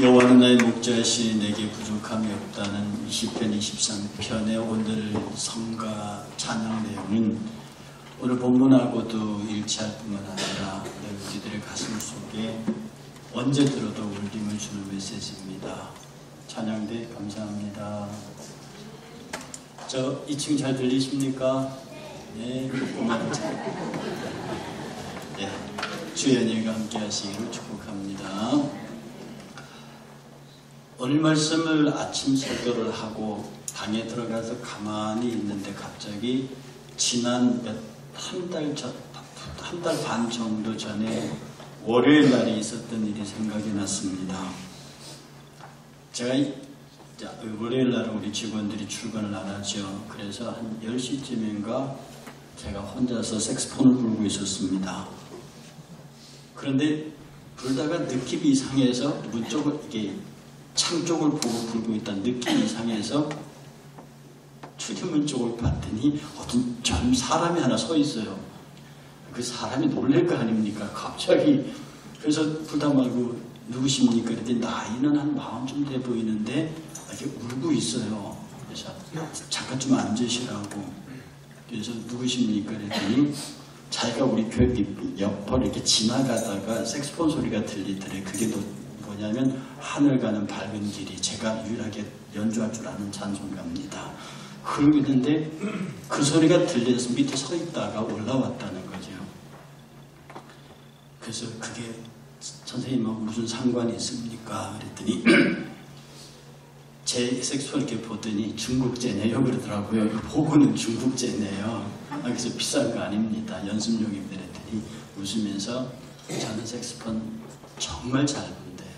여호와는 나의 목자이시니 내게 부족함이 없다는 20편 23편의 오늘 성가 찬양 내용은 오늘 본문하고도 일치할 뿐만 아니라 우리들의 가슴 속에 언제 들어도 울림을 주는 메시지입니다. 찬양대 감사합니다. 저 2층 잘 들리십니까? 네, 고맙습니다. 네, 주의 은혜가 함께 하시기를 축복합니다. 오늘 말씀을 아침 설교를 하고 방에 들어가서 가만히 있는데 갑자기 지난 한 달 반 정도 전에 월요일 날에 있었던 일이 생각이 났습니다. 제가 월요일 날은 우리 직원들이 출근을 안 하죠. 그래서 한 10시쯤인가 제가 혼자서 색소폰을 불고 있었습니다. 그런데 불다가 느낌이 이상해서 문 쪽을 이게 창 쪽을 보고 불고 있다는 느낌이 이상해서 출입문 쪽을 봤더니 어떤 젊은 사람이 하나 서 있어요. 그 사람이 놀랄 거 아닙니까? 갑자기. 그래서 불다 말고 누구십니까? 그랬더니 나이는 한 40쯤 돼 보이는데 이렇게 울고 있어요. 그래서 잠깐 좀 앉으시라고. 그래서 누구십니까? 그랬더니 자기가 우리 교회 옆을 이렇게 지나가다가 색소폰 소리가 들리더래. 그게 뭐냐면 하늘 가는 밝은 길이 제가 유일하게 연주할 줄 아는 찬송가입니다. 그러고 있는데 그 소리가 들려서 밑에 서 있다가 올라왔다는 거죠. 그래서 그게 선생님하고 무슨 상관이 있습니까? 그랬더니 제 색소폰 이렇게 보더니 중국제네요 그러더라고요. 보고는 중국제네요. 그래서 비싼 거 아닙니다. 연습용입니다. 그랬더니 웃으면서 저는 색소폰 정말 잘 분대요.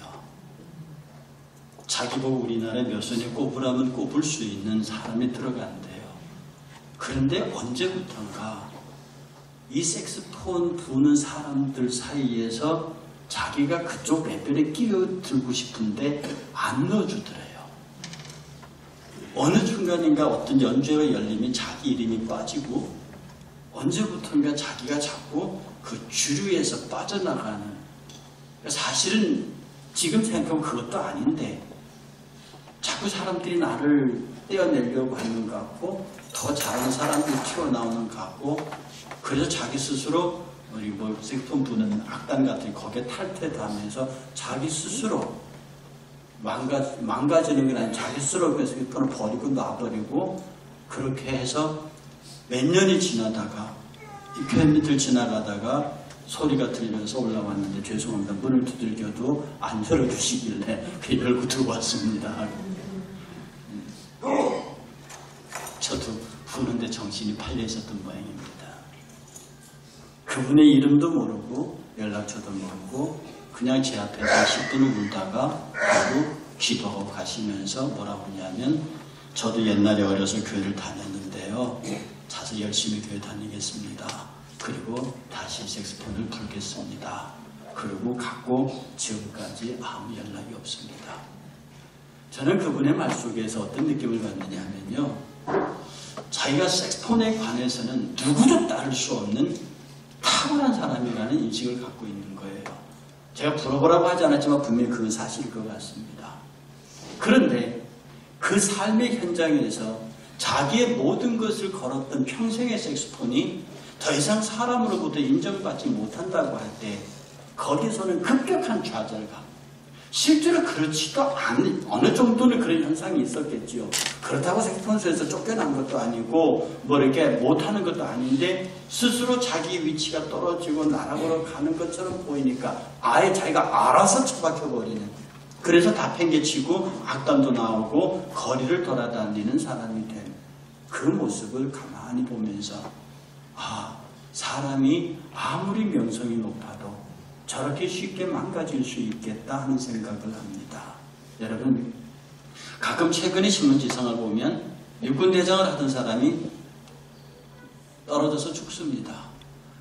자기 보고 우리나라에 몇 손에 꼽으라면 꼽을 수 있는 사람이 들어간대요. 그런데 언제부턴가 이 색소폰 부는 사람들 사이에서 자기가 그쪽 배변에 끼어들고 싶은데 안 넣어주더래요. 어느 순간인가 어떤 연주회가 열리면 자기 이름이 빠지고 언제부턴가 자기가 자꾸 그 주류에서 빠져나가는, 사실은 지금 생각하면 그것도 아닌데 자꾸 사람들이 나를 떼어내려고 하는 것 같고 더 잘하는 사람들이 튀어나오는 것 같고, 그래서 자기 스스로 우리 색소폰 부는 악단 같은 거기에 탈퇴하면서 자기 스스로 망가지는 건 아니고 자기 스스로 그 색소폰을 버리고 놔버리고, 그렇게 해서 몇 년이 지나다가 이 교회 밑을 지나가다가 소리가 들려서 올라왔는데 죄송합니다. 문을 두들겨도 안 열어주시길래 그 열고 들어왔습니다. 저도 부는데 정신이 팔려 있었던 모양입니다. 그분의 이름도 모르고 연락처도 모르고 그냥 제 앞에서 10분을 울다가 바로 기도하고 가시면서 뭐라고 하냐면, 저도 옛날에 어려서 교회를 다녔는데요. 자서 열심히 교회 다니겠습니다. 그리고 다시 색소폰을 불겠습니다. 그리고 갔고 지금까지 아무 연락이 없습니다. 저는 그분의 말 속에서 어떤 느낌을 받느냐 하면요, 자기가 색소폰에 관해서는 누구도 따를 수 없는 탁월한 사람이라는 인식을 갖고 있는 거예요. 제가 부러보라고 하지 않았지만 분명히 그건 사실일 것 같습니다. 그런데 그 삶의 현장에서 자기의 모든 것을 걸었던 평생의 색소폰이 더 이상 사람으로부터 인정받지 못한다고 할 때 거기서는 급격한 좌절감, 실제로 그렇지도 않은 어느 정도는 그런 현상이 있었겠지요. 그렇다고 색소폰에서 쫓겨난 것도 아니고 뭐 이렇게 못하는 것도 아닌데 스스로 자기 위치가 떨어지고 나락으로 가는 것처럼 보이니까 아예 자기가 알아서 처박혀버리는, 그래서 다 팽개치고 악담도 나오고 거리를 돌아다니는 사람이 된 그 모습을 가만히 보면서, 사람이 아무리 명성이 높아도 저렇게 쉽게 망가질 수 있겠다 하는 생각을 합니다. 여러분, 가끔 최근에 신문지상을 보면 육군대장을 하던 사람이 떨어져서 죽습니다.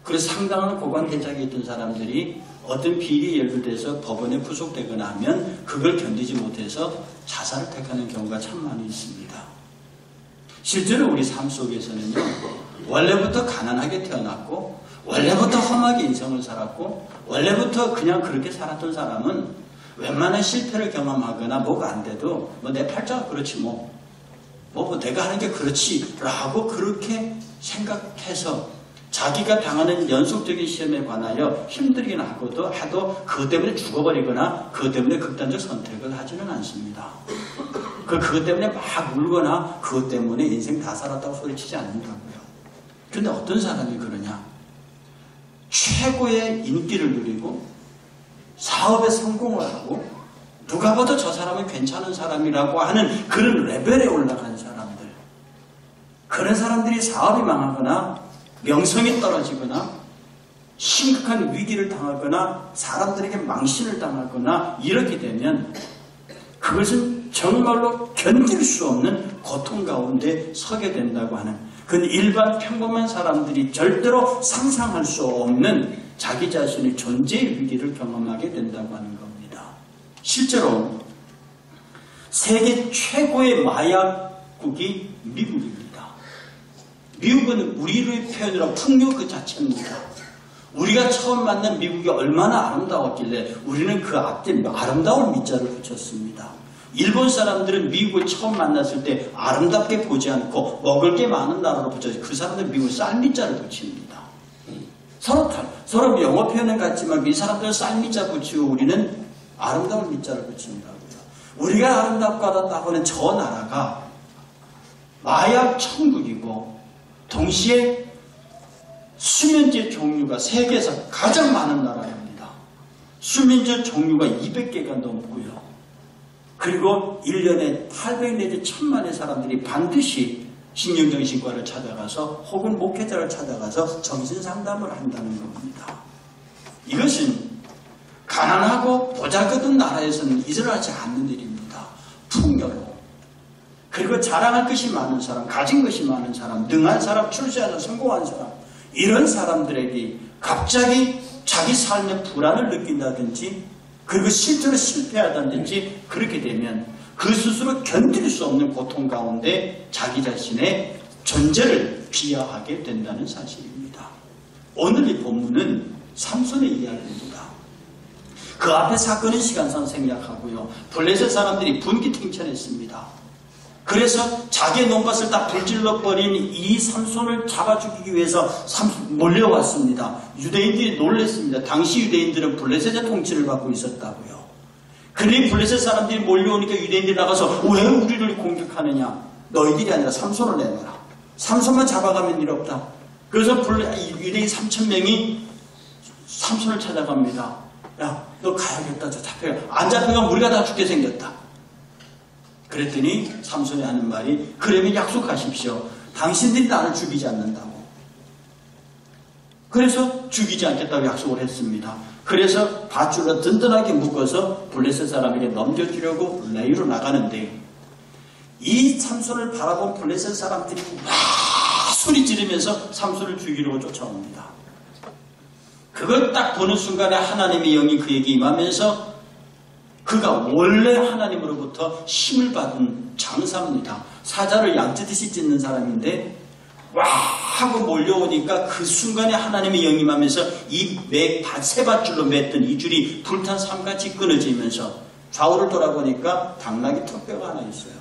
그래서 상당한 고관대장에 있던 사람들이 어떤 비리에 연루돼서 법원에 구속되거나 하면 그걸 견디지 못해서 자살을 택하는 경우가 참 많이 있습니다. 실제로 우리 삶 속에서는요, 원래부터 가난하게 태어났고 원래부터 험하게 인생을 살았고 원래부터 그냥 그렇게 살았던 사람은 웬만한 실패를 경험하거나 뭐가 안 돼도 뭐 내 팔자가 그렇지 뭐 내가 하는 게 그렇지 라고 그렇게 생각해서 자기가 당하는 연속적인 시험에 관하여 힘들긴 하도 그것 때문에 죽어버리거나 그것 때문에 극단적 선택을 하지는 않습니다. 그것 때문에 막 울거나 그것 때문에 인생 다 살았다고 소리치지 않는다고요. 근데 어떤 사람이 그러냐? 최고의 인기를 누리고 사업에 성공을 하고 누가 봐도 저 사람은 괜찮은 사람이라고 하는 그런 레벨에 올라간 사람들, 그런 사람들이 사업이 망하거나 명성이 떨어지거나 심각한 위기를 당하거나 사람들에게 망신을 당하거나 이렇게 되면 그것은 정말로 견딜 수 없는 고통 가운데 서게 된다고 하는, 그건 일반 평범한 사람들이 절대로 상상할 수 없는 자기 자신의 존재의 위기를 경험하게 된다고 하는 겁니다. 실제로 세계 최고의 마약국이 미국입니다. 미국은 우리의 표현으로 풍요 그 자체입니다. 우리가 처음 만난 미국이 얼마나 아름다웠길래 우리는 그 앞에 아름다운 밑자를 붙였습니다. 일본 사람들은 미국을 처음 만났을 때 아름답게 보지 않고 먹을 게 많은 나라로 붙여서 그 사람들은 미국을 쌀밑자를 붙입니다. 서로 영어 표현은 같지만 이 사람들은 쌀밑자 붙이고 우리는 아름다운 밑자를 붙인다고요. 우리가 아름답고 하다고는 저 나라가 마약 천국이고 동시에 수면제 종류가 세계에서 가장 많은 나라입니다. 수면제 종류가 200개가 넘고요. 그리고 1년에 800 내지 1000만의 사람들이 반드시 신경정신과를 찾아가서 혹은 목회자를 찾아가서 정신상담을 한다는 겁니다. 이것은 가난하고 보잘것없는 나라에서는 일어나지 않는 일입니다. 풍요로. 그리고 자랑할 것이 많은 사람, 가진 것이 많은 사람, 능한 사람, 출세하는 성공한 사람, 이런 사람들에게 갑자기 자기 삶의 불안을 느낀다든지 그리고 실제로 실패하다든지 그렇게 되면 그 스스로 견딜 수 없는 고통 가운데 자기 자신의 존재를 비하하게 된다는 사실입니다. 오늘 이 본문은 삼손의 이야기입니다. 그 앞에 사건은 시간상 생략하고요. 블레셋 사람들이 분기탱천했습니다. 그래서 자기의 논밭을 다 불질러버린 이 삼손을 잡아 죽이기 위해서 몰려왔습니다. 유대인들이 놀랐습니다. 당시 유대인들은 블레셋의 통치를 받고 있었다고요. 그러니 블레셋 사람들이 몰려오니까 유대인들이 나가서 왜 우리를 공격하느냐? 너희들이 아니라 삼손을 내놔라. 삼손만 잡아가면 일 없다. 그래서 유대인 3,000명이 삼손을 찾아갑니다. 야, 너 가야겠다. 저 잡혀가. 안 잡혀가면 우리가 다 죽게 생겼다. 그랬더니 삼손이 하는 말이, 그러면 약속하십시오. 당신들이 나를 죽이지 않는다고. 그래서 죽이지 않겠다고 약속을 했습니다. 그래서 밧줄로 든든하게 묶어서 블레셋 사람에게 넘겨주려고 레이로 나가는데 이 삼손을 바라본 블레셋 사람들이 와 소리 지르면서 삼손을 죽이려고 쫓아옵니다. 그걸 딱 보는 순간에 하나님의 영이 그에게 임하면서 그가 원래 하나님으로부터 힘을 받은 장사입니다. 사자를 양치듯이 찢는 사람인데 와 하고 몰려오니까 그 순간에 하나님의 영이 임하면서 이 세 밧줄로 맸던 이 줄이 불탄 삼같이 끊어지면서 좌우를 돌아보니까 당나귀 턱뼈가 하나 있어요.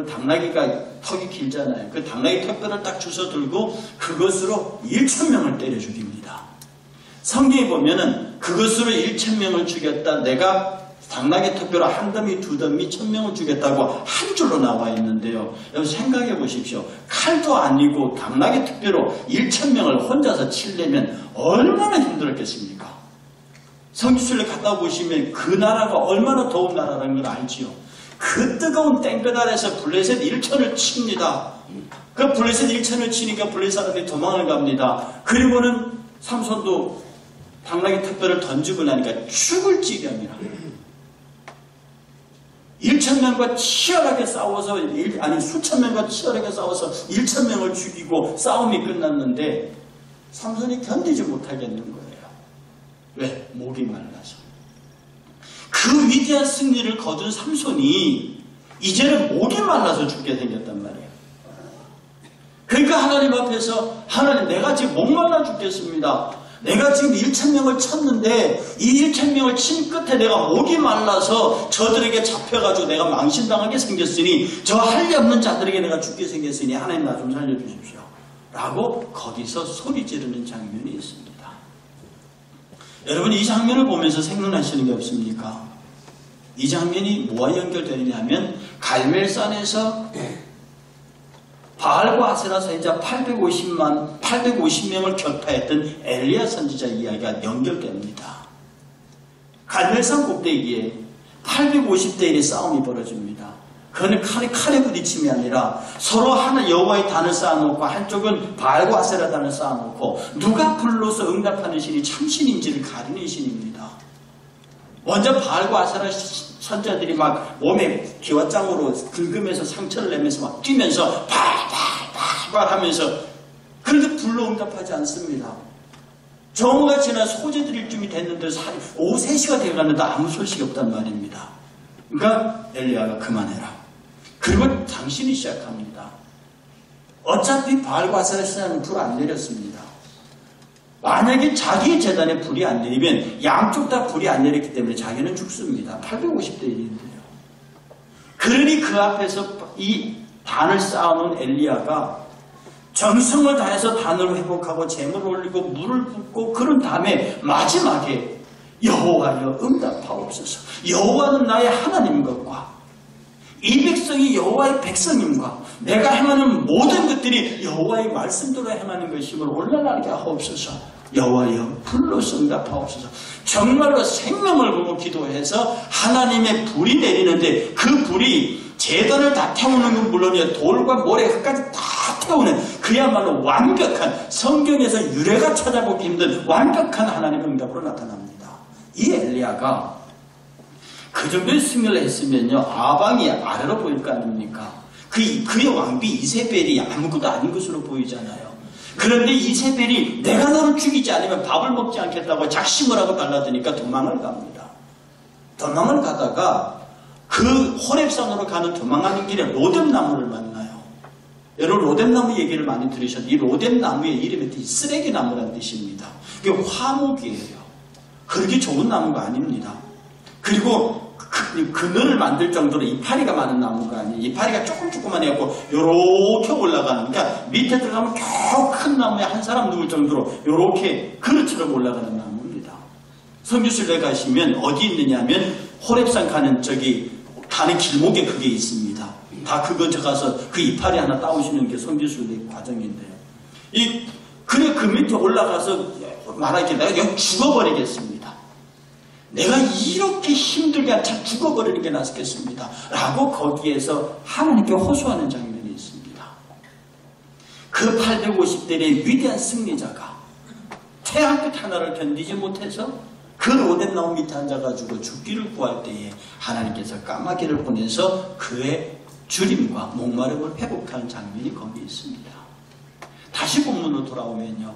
당나귀가 턱이 길잖아요. 그 당나귀 턱뼈를 딱 주워 들고 그것으로 1,000명을 때려 죽입니다. 성경에 보면은 그것으로 1,000명을 죽였다. 내가 당나귀 턱뼈로 한 더미, 두 더미, 1,000명을 죽였다고 한 줄로 나와 있는데요. 여러분 생각해 보십시오. 칼도 아니고 당나귀 턱뼈로 1,000명을 혼자서 치려면 얼마나 힘들었겠습니까? 성지순례 갔다 보시면 그 나라가 얼마나 더운 나라라는 걸 알지요. 그 뜨거운 땡볕 아래서 블레셋 1천을 칩니다. 그 블레셋 1천을 치니까 블레셋 사람들이 도망을 갑니다. 그리고는 삼손도 당나귀 턱뼈를 던지고 나니까 죽을 지경이라. 1,000명과 치열하게 싸워서 수천 명과 치열하게 싸워서 1,000명을 죽이고 싸움이 끝났는데 삼손이 견디지 못하겠는 거예요. 왜? 목이 말라서. 그 위대한 승리를 거둔 삼손이 이제는 목이 말라서 죽게 생겼단 말이에요. 그러니까 하나님 앞에서 하나님 내가 지금 목말라 죽겠습니다. 내가 지금 1,000명을 쳤는데 이 1,000명을 친 끝에 내가 목이 말라서 저들에게 잡혀가지고 내가 망신당하게 생겼으니 저 할 리 없는 자들에게 내가 죽게 생겼으니 하나님 나 좀 살려주십시오 라고 거기서 소리 지르는 장면이 있습니다. 여러분 이 장면을 보면서 생각나시는 게 없습니까? 이 장면이 뭐와 연결되느냐 하면 갈멜산에서 바알과 아세라 선지자 850명을 격파했던 엘리야 선지자 이야기가 연결됩니다. 갈멜산 꼭대기에 850대 1의 싸움이 벌어집니다. 그거는 칼에 부딪힘이 아니라 서로 하나 여호와의 단을 쌓아놓고 한쪽은 바알과 아세라 단을 쌓아놓고 누가 불러서 응답하는 신이 참신인지를 가리는 신입니다. 먼저 바알과 아세라 선자들이 막 몸에 기와장으로 긁으면서 상처를 내면서 막 뛰면서 발발발 하면서 그런데 불러 응답하지 않습니다. 정오가 지나 소재 드릴 쯤이 됐는데 오후 3시가 되어갔는데 아무 소식이 없단 말입니다. 그러니까 엘리야가 그만해라. 그리고 당신이 시작합니다. 어차피 바알과 아세라 신앙은 불 안 내렸습니다. 만약에 자기의 재단에 불이 안 내리면 양쪽 다 불이 안 내렸기 때문에 자기는 죽습니다. 850대 1인데요. 그러니 그 앞에서 이 단을 쌓아놓은 엘리야가 정성을 다해서 단을 회복하고 재물을 올리고 물을 붓고 그런 다음에 마지막에 여호와여 응답하옵소서. 여호와는 나의 하나님 것과 이 백성이 여호와의 백성임과 내가 행하는 모든 것들이 여호와의 말씀대로 행하는 것임을 올라가게 하옵소서. 여호와여 불러서 응답하옵소서. 정말로 생명을 걸고 기도해서 하나님의 불이 내리는데 그 불이 제단을 다 태우는 건 물론이요 돌과 모래 끝까지 다 태우는 그야말로 완벽한 성경에서 유래가 찾아보기 힘든 완벽한 하나님의 응답으로 나타납니다. 이 엘리야가 그 정도의 승리를 했으면요 아방이 아래로 보일 거 아닙니까? 그의 왕비 이세벨이 아무것도 아닌 것으로 보이잖아요. 그런데 이세벨이 내가 너를 죽이지 않으면 밥을 먹지 않겠다고 작심을 하고 달라드니까 도망을 갑니다. 도망을 가다가 그 호렙산으로 가는 도망하는 길에 로뎀나무를 만나요. 여러분 로뎀나무 얘기를 많이 들으셨는데 이 로뎀나무의 이름이 쓰레기나무라는 뜻입니다. 이게 화목이에요. 그렇게 좋은 나무가 아닙니다. 그리고 그늘을 만들 정도로 이파리가 많은 나무가 아니에요. 이파리가 조금만 해갖고 요렇게 올라가는, 그러니까 밑에 들어가면 겨우 큰 나무에 한 사람 누울 정도로 요렇게 그릇처럼 올라가는 나무입니다. 성교실에 가시면 어디 있느냐 하면 호렙산 가는 가는 길목에 그게 있습니다. 다 그거 가서 그 이파리 하나 따오시는 게 성교실의 과정인데요. 그래 그 밑에 올라가서 말하기에 내가 여기 죽어버리겠습니다. 내가 이렇게 힘들게 참 죽어버리는 게 낫겠습니다. 라고 거기에서 하나님께 호소하는 장면이 있습니다. 그 850대의 위대한 승리자가 태양빛 하나를 견디지 못해서 그 로뎀나무 밑에 앉아가지고 죽기를 구할 때에 하나님께서 까마귀를 보내서 그의 주림과 목마름을 회복하는 장면이 거기 있습니다. 다시 본문으로 돌아오면요.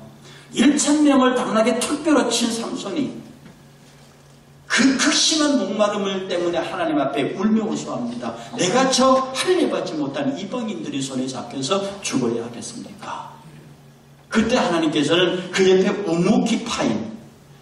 1,000명을 당나게 턱뼈로 친 삼손이 그 극심한 목마름을 때문에 하나님 앞에 울며 호소합니다. 내가 저 할례받지 못한 이방인들의 손에 잡혀서 죽어야 하겠습니까? 그때 하나님께서는 그 옆에 묵묵히 파인,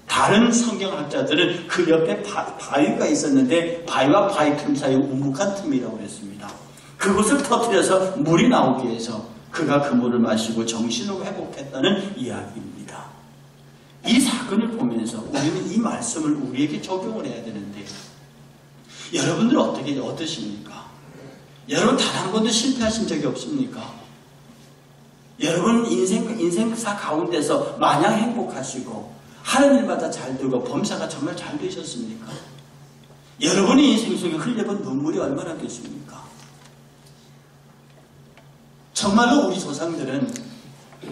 다른 성경학자들은 그 옆에 바위가 있었는데 바위와 바위 틈 사이 우묵한 틈이라고 했습니다. 그곳을 터뜨려서 물이 나오게 해서 그가 그 물을 마시고 정신을 회복했다는 이야기입니다. 이 사건을 보면서 우리는 이 말씀을 우리에게 적용을 해야 되는데 여러분들은 어떠십니까? 여러분 단 한 번도 실패하신 적이 없습니까? 여러분 인생사 가운데서 마냥 행복하시고 하는 일마다 잘 되고 범사가 정말 잘 되셨습니까? 여러분의 인생 속에 흘려본 눈물이 얼마나 됐습니까? 정말로 우리 조상들은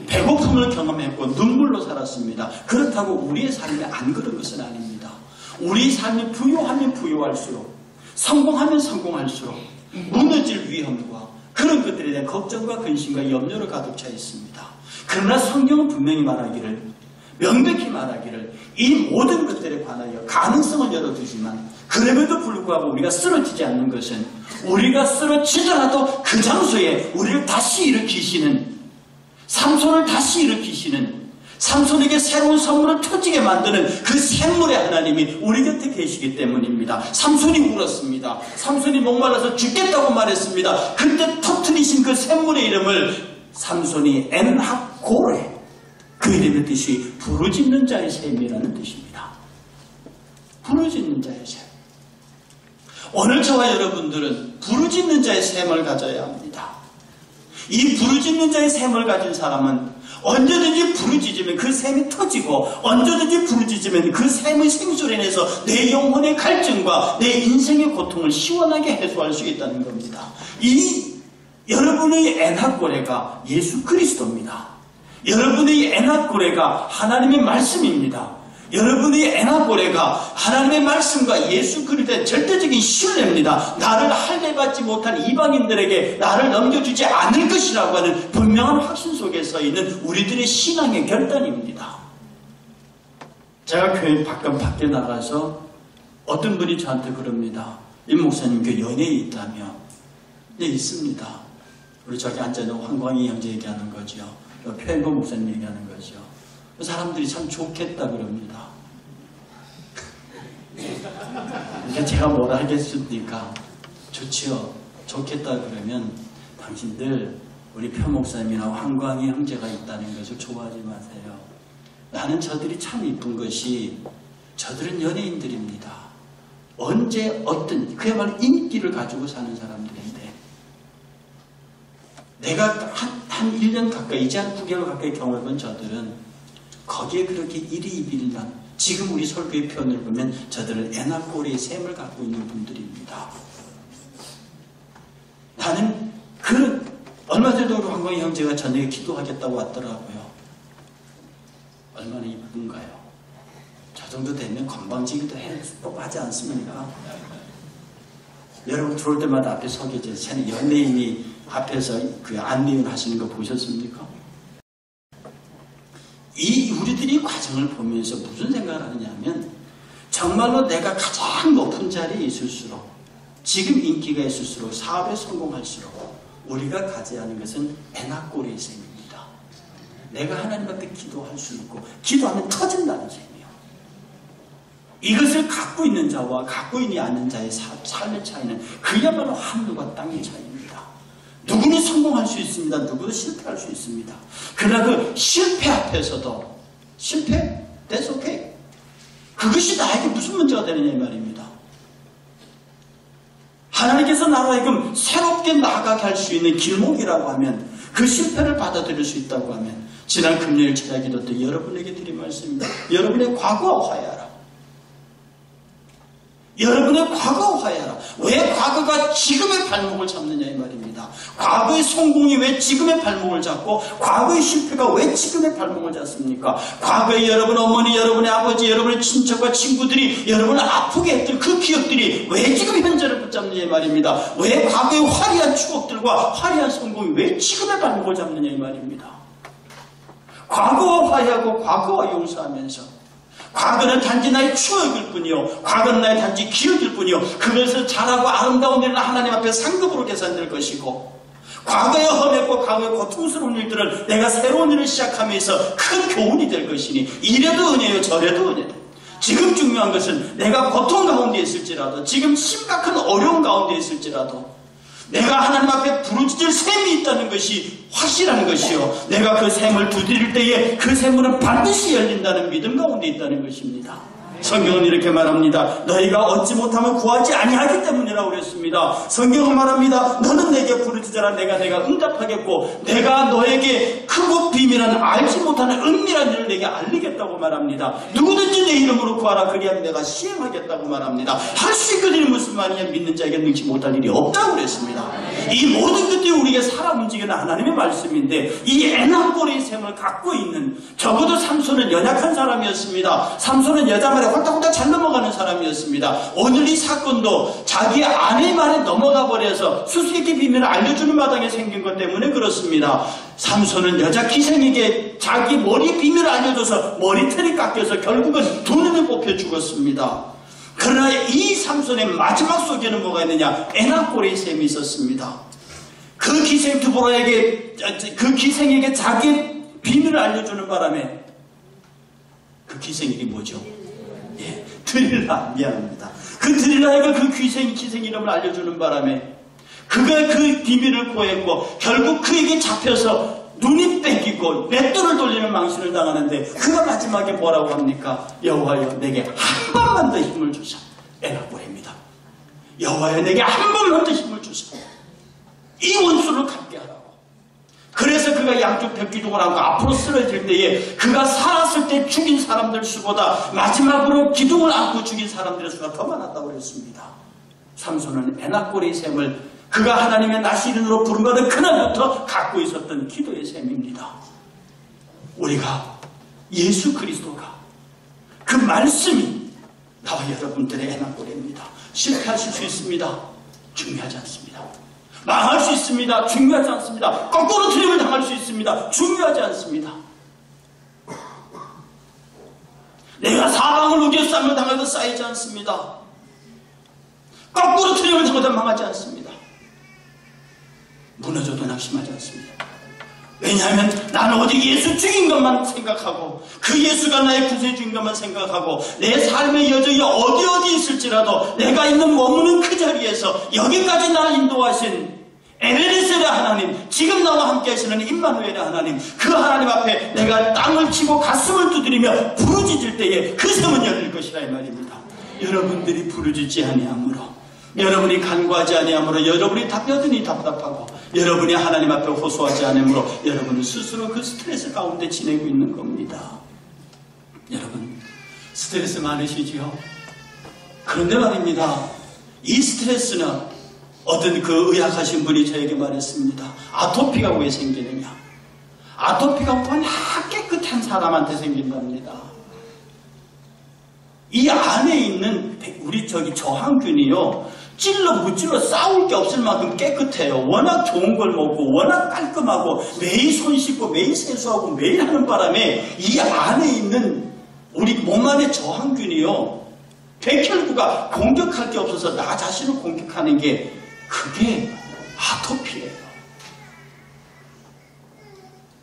배고픔을 경험했고 눈물로 살았습니다. 그렇다고 우리의 삶이 안 그런 것은 아닙니다. 우리의 삶이 부유하면 부유할수록 성공하면 성공할수록 무너질 위험과 그런 것들에 대한 걱정과 근심과 염려로 가득 차 있습니다. 그러나 성경은 분명히 말하기를 명백히 말하기를 이 모든 것들에 관하여 가능성을 열어두지만 그럼에도 불구하고 우리가 쓰러지지 않는 것은 우리가 쓰러지더라도 그 장소에 우리를 다시 일으키시는 삼손을 다시 일으키시는 삼손에게 새로운 선물을 터지게 만드는 그 샘물의 하나님이 우리 곁에 계시기 때문입니다. 삼손이 울었습니다. 삼손이 목말라서 죽겠다고 말했습니다. 그때 터뜨리신 그 샘물의 이름을 삼손이 엔하고레, 그 이름의 뜻이 부르짖는 자의 샘이라는 뜻입니다. 부르짖는 자의 샘. 오늘 저와 여러분들은 부르짖는 자의 샘을 가져야 합니다. 이 부르짖는 자의 샘을 가진 사람은 언제든지 부르짖으면 그 샘이 터지고, 언제든지 부르짖으면 그 샘의 생수로 인해서 내 영혼의 갈증과 내 인생의 고통을 시원하게 해소할 수 있다는 겁니다. 여러분의 엔하고레가 예수 그리스도입니다. 여러분의 엔하고레가 하나님의 말씀입니다. 여러분의 엔하고레가 하나님의 말씀과 예수 그리스도의 절대적인 신뢰입니다. 나를 할례받지 못한 이방인들에게 나를 넘겨주지 않을 것이라고 하는 분명한 확신 속에 서 있는 우리들의 신앙의 결단입니다. 제가 교회 밖에 나가서 어떤 분이 저한테 그럽니다. 임 목사님 그 연예에 있다며. 네, 있습니다. 우리 저기 앉아있는 황광희 형제 얘기하는 거죠. 표현보 목사님 얘기하는 거죠. 사람들이 참 좋겠다 그럽니다. 그러니까 제가 뭐라 하겠습니까? 좋지요. 좋겠다 그러면 당신들 우리 표 목사님이나 황광희 형제가 있다는 것을 좋아하지 마세요. 나는 저들이 참 이쁜 것이 저들은 연예인들입니다. 언제 어떤 그야말로 인기를 가지고 사는 사람들인데 내가 한 1년 가까이 이제 한 9개월 가까이 경험해본 저들은 거기에 그렇게 일희일비일난 지금 우리 설교의 표현을 보면 저들은 엔하고레의 샘을 갖고 있는 분들입니다. 나는 얼마 전에도 우리 황광희 형제가 저녁에 기도하겠다고 왔더라고요. 얼마나 이쁜가요? 저 정도 되면 건방지기도 하지 않습니까? 여러분 들어올 때마다 앞에 서 계세요. 연예인이 앞에서 그 안내원 하시는 거 보셨습니까? 우리들이 과정을 보면서 무슨 생각을 하느냐면 정말로 내가 가장 높은 자리에 있을수록 지금 인기가 있을수록 사업에 성공할수록 우리가 가져야 하는 것은 엔하고레의 셈입니다. 내가 하나님 앞에 기도할 수 있고 기도하면 터진다는 셈이에요. 이것을 갖고 있는 자와 갖고 있지 않는 자의 삶의 차이는 그야말로 하늘과 땅의 차이입니다. 누구는 성공할 수 있습니다. 누구도 실패할 수 있습니다. 그러나 그 실패 앞에서도 실패? That's okay. 그것이 나에게 무슨 문제가 되느냐 이 말입니다. 하나님께서 나로 하여금 새롭게 나아가게 할 수 있는 길목이라고 하면 그 실패를 받아들일 수 있다고 하면 지난 금요일 제자 기도 때 여러분에게 드린 말씀입니다. 여러분의 과거와 화해하라. 여러분의 과거와 화해하라. 왜 과거가 지금의 발목을 잡느냐 이 말입니다. 과거의 성공이 왜 지금의 발목을 잡고 과거의 실패가 왜 지금의 발목을 잡습니까? 과거에 여러분 어머니, 여러분의 아버지, 여러분의 친척과 친구들이 여러분을 아프게 했던 그 기억들이 왜 지금 현재를 붙잡느냐 이 말입니다. 왜 과거의 화려한 추억들과 화려한 성공이 왜 지금의 발목을 잡느냐 이 말입니다. 과거와 화해하고 과거와 용서하면서 과거는 단지 나의 추억일 뿐이요. 과거는 나의 단지 기억일 뿐이요. 그것을 잘하고 아름다운 일은 하나님 앞에 상급으로 계산될 것이고 과거의 험했고 과거의 고통스러운 일들을 내가 새로운 일을 시작하면서 큰 교훈이 될 것이니 이래도 은혜요 저래도 은혜요. 지금 중요한 것은 내가 고통 가운데 있을지라도 지금 심각한 어려움 가운데 있을지라도 내가 하나님 앞에 부르짖을 샘이 있다는 것이 확실한 것이요. 내가 그 샘을 두드릴 때에 그 샘물은 반드시 열린다는 믿음 가운데 있다는 것입니다. 성경은 이렇게 말합니다. 너희가 얻지 못하면 구하지 아니하기 때문이라고 그랬습니다. 성경은 말합니다. 너는 내게 부르짖어라. 내가 응답하겠고 내가 너에게 크고 비밀한 알지 못하는 은밀한 일을 내게 알리겠다고 말합니다. 누구든지 내 이름으로 구하라. 그리하면 내가 시행하겠다고 말합니다. 할 수 있는 일이 무슨 말이냐. 믿는 자에게 능치 못할 일이 없다고 그랬습니다. 이 모든 것들이 우리에게 살아 움직이는 하나님의 말씀인데 이 엔하고레의 셈을 갖고 있는 적어도 삼손은 연약한 사람이었습니다. 삼손은 여자 말에 홀딱홀딱 잘 넘어가는 사람이었습니다. 오늘 이 사건도 자기 아내 말에 넘어가 버려서 수수께끼 비밀을 알려주는 마당에 생긴 것 때문에 그렇습니다. 삼손은 여자 기생에게 자기 머리 비밀을 알려줘서 머리털이 깎여서 결국은 두 눈을 뽑혀 죽었습니다. 그러나 이 삼손의 마지막 속에는 뭐가 있느냐? 엔하고레의 셈이 있었습니다. 그 기생 두보라에게 그 기생에게 자기 비밀을 알려주는 바람에 그 기생일이 뭐죠? 예, 드릴라. 미안합니다. 그 드릴라에게 그 기생 이름을 알려주는 바람에 그가 그 비밀을 고했고 결국 그에게 잡혀서 눈이 뺏기고 맷돌을 돌리는 망신을 당하는데 그가 마지막에 뭐라고 합니까? 여호와여 내게 한 번만 더 힘을 주사. 에나골입니다. 여호와여 내게 한 번만 더 힘을 주사. 이 원수를 갚게 하라고. 그래서 그가 양쪽 벽기둥을 하고 앞으로 쓰러질 때에 그가 살았을 때 죽인 사람들 수보다 마지막으로 기둥을 안고 죽인 사람들의 수가 더 많았다고 그랬습니다. 삼손은 에나골의 셈을 그가 하나님의 나시린으로 부름받은 그날부터 갖고 있었던 기도의 셈입니다. 우리가 예수 그리스도가 그 말씀이 나와 여러분들의 에나골입니다. 실패하실 수 있습니다. 중요하지 않습니다. 망할 수 있습니다. 중요하지 않습니다. 거꾸로 트림을 당할 수 있습니다. 중요하지 않습니다. 내가 사랑을 우겨 싸움을 당해도 쌓이지 않습니다. 거꾸로 트림을 당해도 망하지 않습니다. 무너져도 낙심하지 않습니다. 왜냐하면 나는 오직 예수 죽인 것만 생각하고 그 예수가 나의 구세주인 것만 생각하고 내 삶의 여정이 어디 있을지라도 내가 있는 머무는 그 자리에서 여기까지 나를 인도하신 에베네셀의 하나님, 지금 나와 함께 하시는 임마누엘의 하나님, 그 하나님 앞에 내가 땅을 치고 가슴을 두드리며 부르짖을 때에 그 샘은 열릴 것이라 이 말입니다. 여러분들이 부르짖지 아니하므로, 여러분이 간구하지 아니하므로, 여러분이 여전히 답답하고 여러분이 하나님 앞에 호소하지 않으므로 여러분은 스스로 그 스트레스 가운데 지내고 있는 겁니다. 여러분 스트레스 많으시지요? 그런데 말입니다. 이 스트레스는 어떤 그 의학하신 분이 저에게 말했습니다. 아토피가 왜 생기느냐? 아토피가 워낙 깨끗한 사람한테 생긴답니다. 이 안에 있는 우리 저항균이요, 찔러 무찔러 싸울 게 없을 만큼 깨끗해요. 워낙 좋은 걸 먹고 워낙 깔끔하고 매일 손 씻고 매일 세수하고 매일 하는 바람에 이 안에 있는 우리 몸 안의 저항균이요, 백혈구가 공격할 게 없어서 나 자신을 공격하는 게 그게 아토피예요.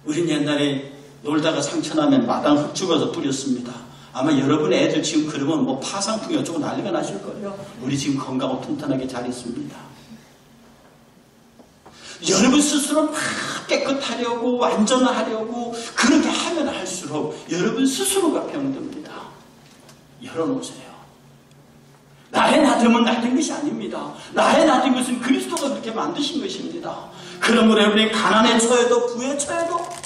우린 옛날에 놀다가 상처나면 마당 흙 죽어서 뿌렸습니다. 아마 여러분의 애들 지금 그러면 뭐 파상풍이 어쩌고 난리가 나실 거예요. 우리 지금 건강하고 튼튼하게 잘 있습니다. 여러분 스스로 막 깨끗하려고 완전하려고 그렇게 하면 할수록 여러분 스스로가 병듭니다. 열어놓으세요. 나의 나됨은 나된 것이 아닙니다. 나의 나된 것은 그리스도가 그렇게 만드신 것입니다. 그러므로 여러분이 가난에 처해도 부에 처해도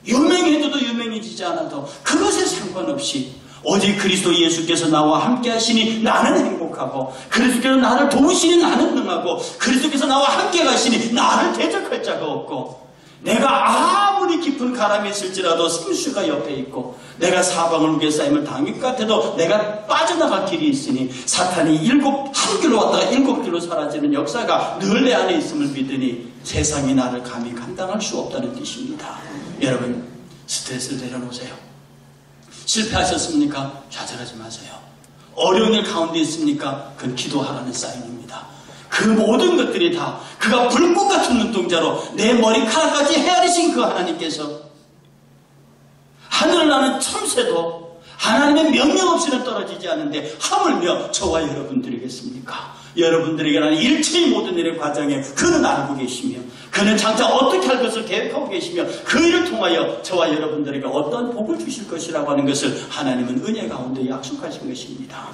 유명해져도 유명해지지 않아도 그것에 상관없이 오직 그리스도 예수께서 나와 함께 하시니 나는 행복하고, 그리스도께서 나를 도우시니 나는 능하고, 그리스도께서 나와 함께 가시니 나를 대적할 자가 없고, 내가 아무리 깊은 가람이 있을지라도 생수가 옆에 있고, 내가 사방을 무게 쌓임을 당할 것 같아도 내가 빠져나갈 길이 있으니 사탄이 한 길로 왔다가 7길로 사라지는 역사가 늘 내 안에 있음을 믿으니 세상이 나를 감히 감당할 수 없다는 뜻입니다. 여러분 스트레스를 내려놓으세요. 실패하셨습니까? 좌절하지 마세요. 어려운 일 가운데 있습니까? 그건 기도하라는 사인입니다. 그 모든 것들이 다 그가 불꽃 같은 눈동자로 내 머리카락까지 헤아리신 그 하나님께서 하늘을 나는 참새도 하나님의 명령 없이는 떨어지지 않는데 하물며 저와 여러분들이겠습니까? 여러분들에게는 일체의 모든 일의 과정에 그는 알고 계시며 그는 장차 어떻게 할 것을 계획하고 계시며 그 일을 통하여 저와 여러분들에게 어떤 복을 주실 것이라고 하는 것을 하나님은 은혜 가운데 약속하신 것입니다.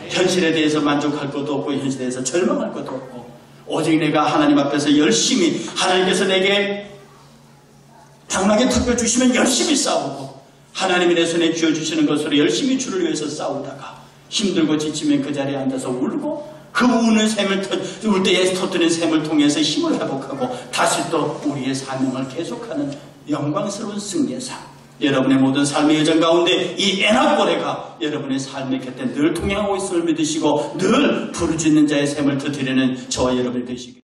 현실에 대해서 만족할 것도 없고 현실에 대해서 절망할 것도 없고 오직 내가 하나님 앞에서 열심히 하나님께서 내게 당나귀 투표 주시면 열심히 싸우고 하나님이 내 손에 쥐어주시는 것으로 열심히 주를 위해서 싸우다가 힘들고 지치면 그 자리에 앉아서 울고 그 우는 샘을 울 때에 터뜨린 샘을 통해서 힘을 회복하고 다시 또 우리의 사명을 계속하는 영광스러운 승리의 삶. 여러분의 모든 삶의 여정 가운데 이 에나골레가 여러분의 삶의 곁에 늘 통행하고 있음을 믿으시고 늘 부르짖는 자의 샘을 터뜨리는 저와 여러분이 되시길